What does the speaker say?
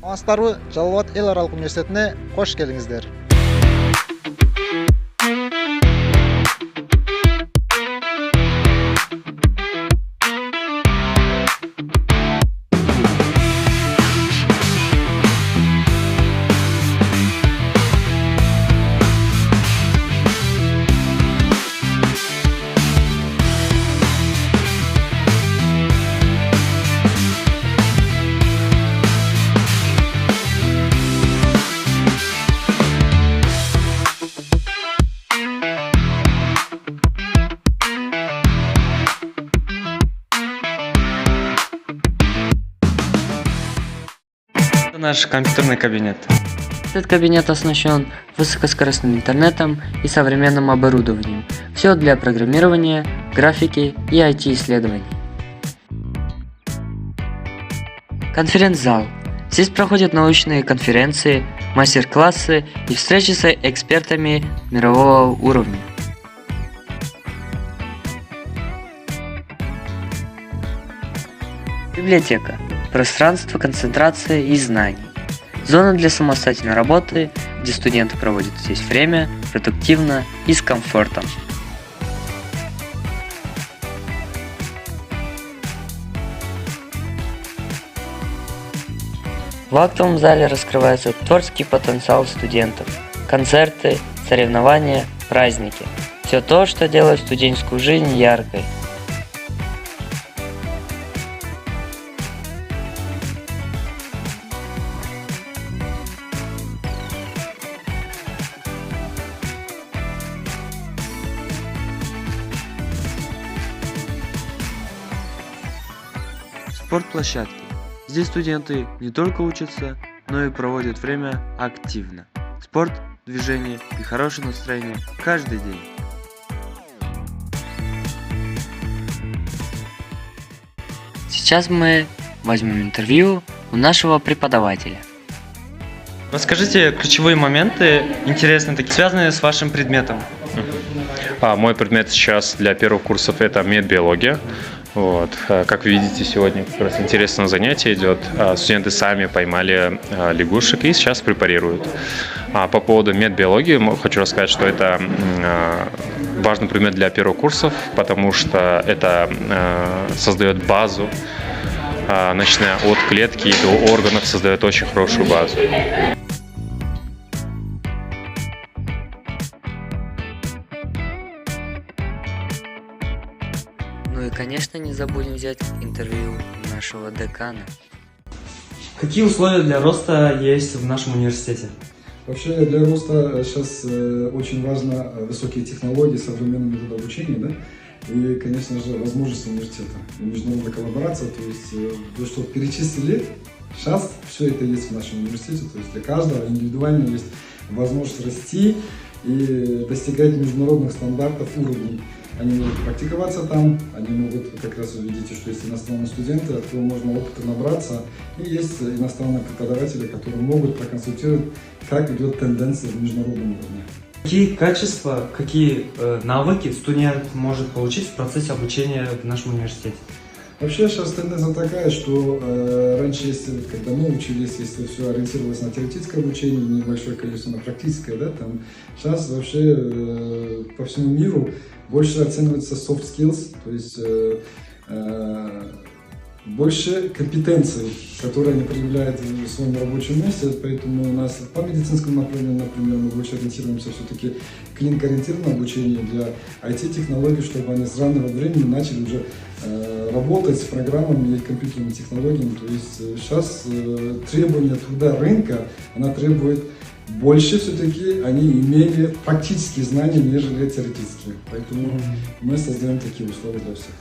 Аңсыздарбы, Жалал абад эл аралык университетине кош келиңиздер. Это наш компьютерный кабинет. Этот кабинет оснащен высокоскоростным интернетом и современным оборудованием. Все для программирования, графики и IT-исследований. Конференц-зал. Здесь проходят научные конференции, мастер-классы и встречи с экспертами мирового уровня. Библиотека. Пространство концентрации и знаний. Зона для самостоятельной работы, где студенты проводят здесь время продуктивно и с комфортом. В актовом зале раскрывается творческий потенциал студентов. Концерты, соревнования, праздники. Все то, что делает студенческую жизнь яркой. Спортплощадки. Здесь студенты не только учатся, но и проводят время активно. Спорт, движение и хорошее настроение каждый день. Сейчас мы возьмем интервью у нашего преподавателя. Расскажите ключевые моменты, интересные, такие, связанные с вашим предметом. Мой предмет сейчас для первых курсов это медбиология. Вот. Как вы видите, сегодня как раз интересное занятие идет. Студенты сами поймали лягушек и сейчас препарируют. По поводу медбиологии хочу рассказать, что это важный предмет для первых курсов, потому что это создает базу, начиная от клетки до органов, создает очень хорошую базу. Ну и, конечно, не забудем взять интервью нашего декана. Какие условия для роста есть в нашем университете? Вообще для роста сейчас очень важно высокие технологии, современные методы обучения, да? И, конечно же, возможности университета, международная коллаборация, то есть вы что перечислили, сейчас все это есть в нашем университете, то есть для каждого индивидуально есть возможность расти и достигать международных стандартов уровней. Они могут практиковаться там, они могут, как раз вы видите, что есть иностранные студенты, от кого можно опыта набраться, и есть иностранные преподаватели, которые могут проконсультировать, как идет тенденция в международном уровне. Какие качества, какие навыки студент может получить в процессе обучения в нашем университете? Вообще сейчас тенденция такая, что раньше, если, когда мы учились, если все ориентировалось на теоретическое обучение, небольшое количество на практическое, да, там сейчас вообще по всему миру больше оценивается soft skills, то есть больше компетенций, которые они проявляют в своем рабочем месте, поэтому у нас по медицинскому направлению, например, мы больше ориентируемся все-таки клинико-ориентированное обучение для IT-технологий, чтобы они с раннего времени начали уже работать с программами и компьютерными технологиями. То есть сейчас требования труда рынка, она требует больше все-таки, они имели практические знания, нежели теоретические. Поэтому мы создаем такие условия для всех.